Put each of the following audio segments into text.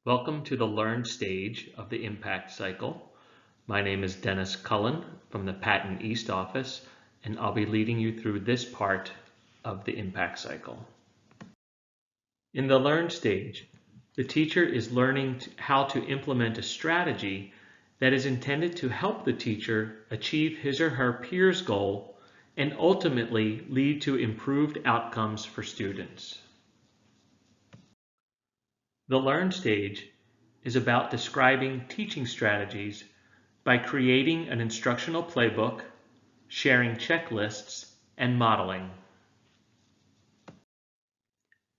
Welcome to the Learn stage of the Impact Cycle. My name is Dennis Cullen from the Patton East office, and I'll be leading you through this part of the Impact Cycle. In the Learn stage, the teacher is learning how to implement a strategy that is intended to help the teacher achieve his or her peers' goal and ultimately lead to improved outcomes for students. The Learn stage is about describing teaching strategies by creating an instructional playbook, sharing checklists, and modeling.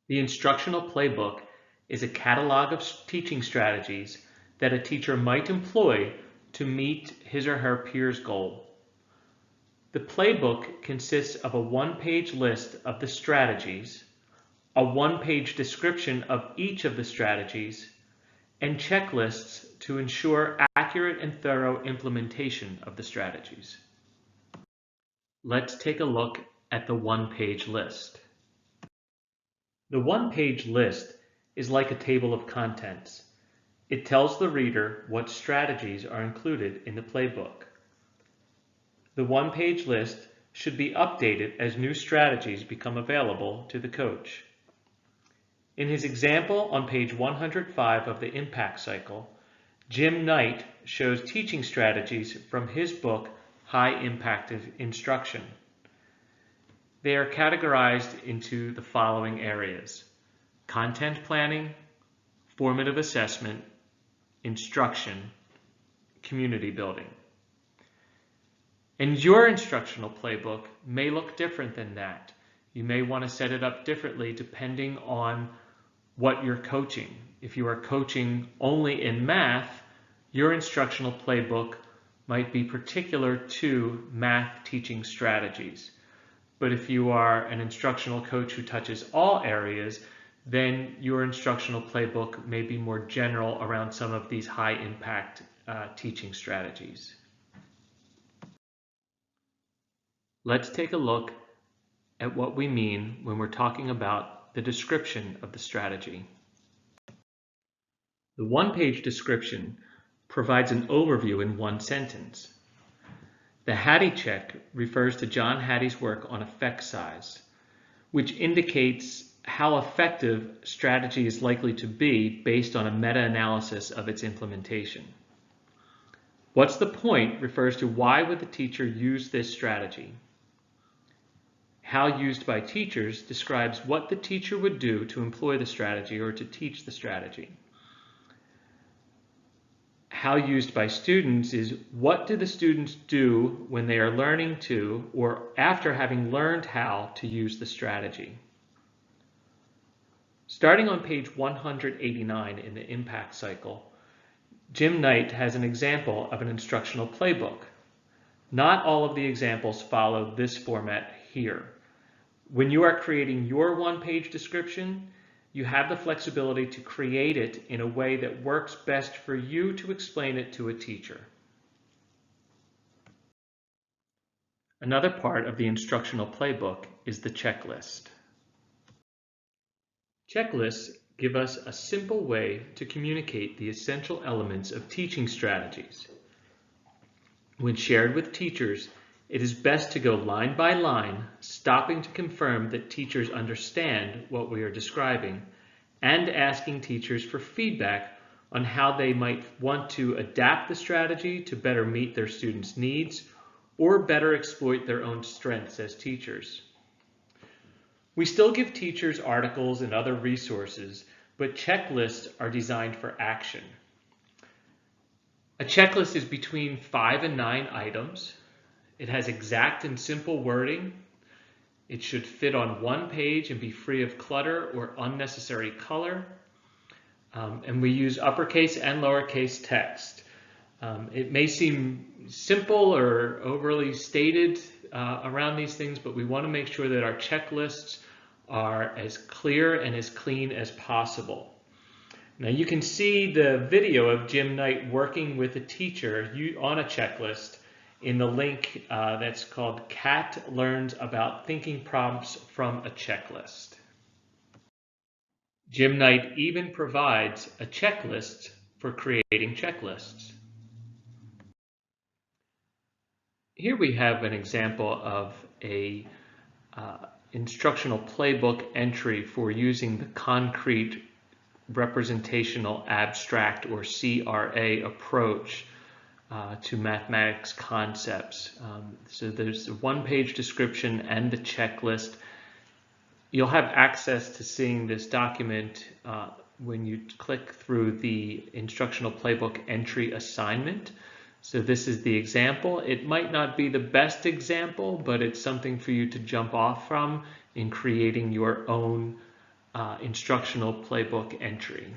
The instructional playbook is a catalog of teaching strategies that a teacher might employ to meet his or her peers' goal. The playbook consists of a one-page list of the strategies, a one-page description of each of the strategies, and checklists to ensure accurate and thorough implementation of the strategies. Let's take a look at the one-page list. The one-page list is like a table of contents. It tells the reader what strategies are included in the playbook. The one-page list should be updated as new strategies become available to the coach. In his example on page 105 of the Impact Cycle, Jim Knight shows teaching strategies from his book, High Impact Instruction. They are categorized into the following areas: content planning, formative assessment, instruction, community building. And your instructional playbook may look different than that. You may want to set it up differently depending on what you're coaching. If you are coaching only in math, your instructional playbook might be particular to math teaching strategies. But if you are an instructional coach who touches all areas, then your instructional playbook may be more general around some of these high impact teaching strategies. Let's take a look at what we mean when we're talking about the description of the strategy. The one-page description provides an overview in one sentence. The Hattie check refers to John Hattie's work on effect size, which indicates how effective strategy is likely to be based on a meta-analysis of its implementation. What's the point refers to why would the teacher use this strategy. How used by teachers describes what the teacher would do to employ the strategy or to teach the strategy. How used by students is what do the students do when they are learning to or after having learned how to use the strategy. Starting on page 189 in the Impact Cycle, Jim Knight has an example of an instructional playbook. Not all of the examples follow this format here. When you are creating your one-page description, you have the flexibility to create it in a way that works best for you to explain it to a teacher. Another part of the instructional playbook is the checklist. Checklists give us a simple way to communicate the essential elements of teaching strategies. When shared with teachers, it is best to go line by line, stopping to confirm that teachers understand what we are describing, and asking teachers for feedback on how they might want to adapt the strategy to better meet their students' needs or better exploit their own strengths as teachers. We still give teachers articles and other resources, but checklists are designed for action. A checklist is between 5 and 9 items. It has exact and simple wording. It should fit on one page and be free of clutter or unnecessary color. And we use uppercase and lowercase text. It may seem simple or overly stated around these things, but we want to make sure that our checklists are as clear and as clean as possible. Now you can see the video of Jim Knight working with a teacher on a checklist in the link that's called Cat Learns About Thinking Prompts from a Checklist. Jim Knight even provides a checklist for creating checklists. Here we have an example of a instructional playbook entry for using the concrete representational abstract or CRA approach to mathematics concepts. So there's a one-page description and the checklist. You'll have access to seeing this document when you click through the instructional playbook entry assignment. So this is the example. It might not be the best example, but it's something for you to jump off from in creating your own instructional playbook entry.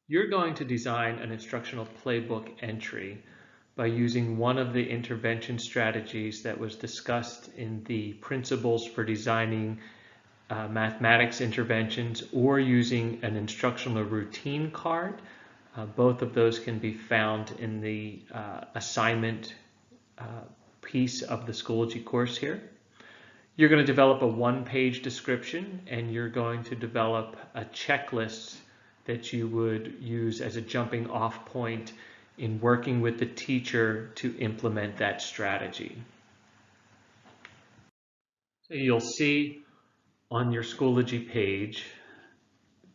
You're going to design an instructional playbook entry by using one of the intervention strategies that was discussed in the principles for designing mathematics interventions, or using an instructional routine card. Both of those can be found in the assignment piece of the Schoology course here. You're going to develop a one-page description, and you're going to develop a checklist that you would use as a jumping off point in working with the teacher to implement that strategy. So you'll see on your Schoology page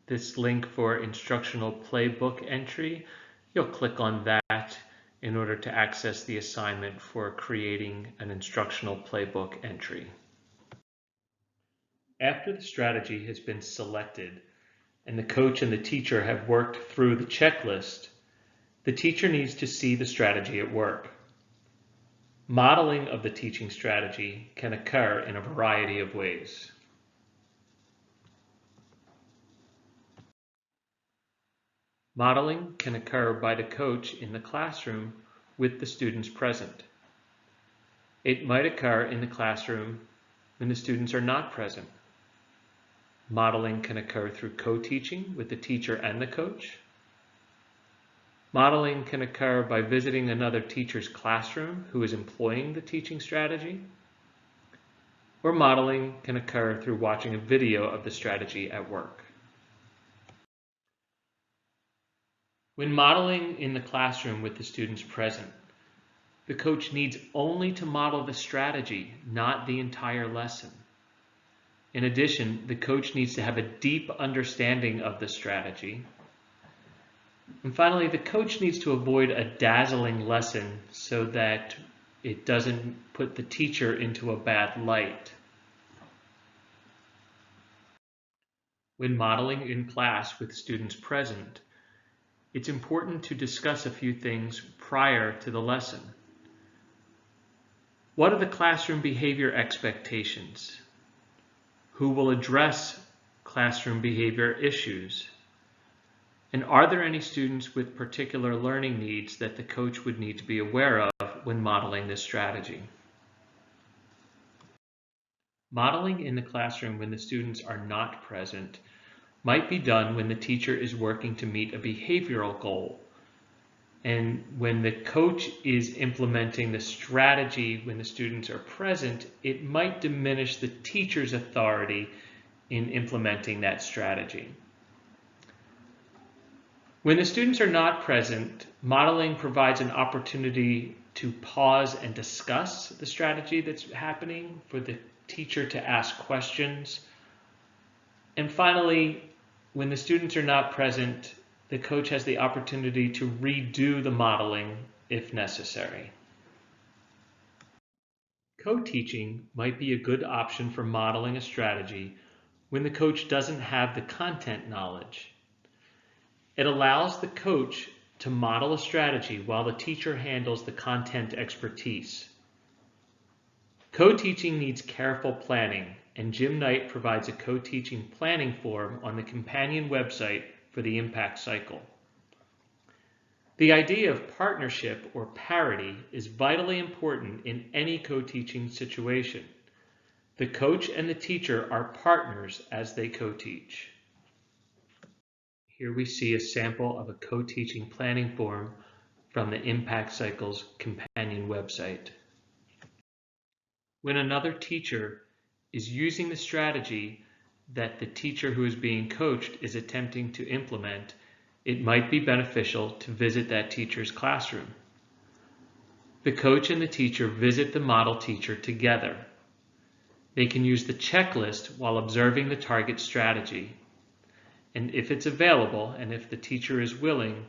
this link for instructional playbook entry. You'll click on that in order to access the assignment for creating an instructional playbook entry. After the strategy has been selected and the coach and the teacher have worked through the checklist, the teacher needs to see the strategy at work. Modeling of the teaching strategy can occur in a variety of ways. Modeling can occur by the coach in the classroom with the students present. It might occur in the classroom when the students are not present. Modeling can occur through co-teaching with the teacher and the coach. Modeling can occur by visiting another teacher's classroom who is employing the teaching strategy. Or modeling can occur through watching a video of the strategy at work. When modeling in the classroom with the students present, the coach needs only to model the strategy, not the entire lesson. In addition, the coach needs to have a deep understanding of the strategy. And finally, the coach needs to avoid a dazzling lesson so that it doesn't put the teacher into a bad light. When modeling in class with students present, it's important to discuss a few things prior to the lesson. What are the classroom behavior expectations? Who will address classroom behavior issues? And are there any students with particular learning needs that the coach would need to be aware of when modeling this strategy? Modeling in the classroom when the students are not present might be done when the teacher is working to meet a behavioral goal. And when the coach is implementing the strategy when the students are present, it might diminish the teacher's authority in implementing that strategy. When the students are not present, modeling provides an opportunity to pause and discuss the strategy that's happening, for the teacher to ask questions. And finally, when the students are not present, the coach has the opportunity to redo the modeling if necessary. Co-teaching might be a good option for modeling a strategy when the coach doesn't have the content knowledge. It allows the coach to model a strategy while the teacher handles the content expertise. Co-teaching needs careful planning, and Jim Knight provides a co-teaching planning form on the companion website for the impact cycle. The idea of partnership or parity is vitally important in any co-teaching situation. The coach and the teacher are partners as they co-teach. Here we see a sample of a co-teaching planning form from the Impact Cycle's companion website. When another teacher is using the strategy, that the teacher who is being coached is attempting to implement, it might be beneficial to visit that teacher's classroom. The coach and the teacher visit the model teacher together. They can use the checklist while observing the target strategy. And if it's available, and if the teacher is willing,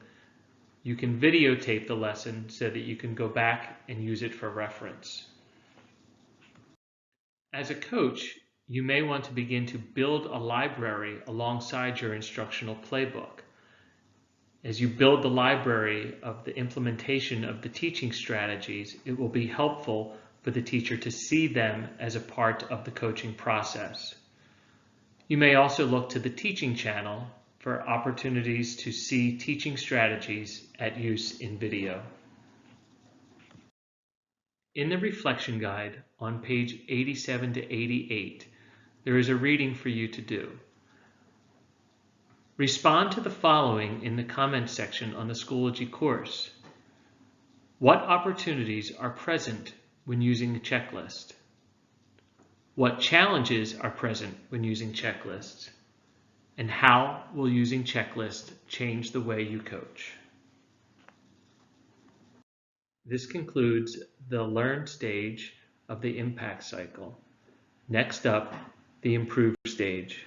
you can videotape the lesson so that you can go back and use it for reference. As a coach, you may want to begin to build a library alongside your instructional playbook. As you build the library of the implementation of the teaching strategies, it will be helpful for the teacher to see them as a part of the coaching process. You may also look to the teaching channel for opportunities to see teaching strategies at use in video. In the reflection guide on page 87 to 88, there is a reading for you to do. Respond to the following in the comments section on the Schoology course. What opportunities are present when using a checklist? What challenges are present when using checklists? And how will using checklists change the way you coach? This concludes the learn stage of the impact cycle. Next up, the improve stage.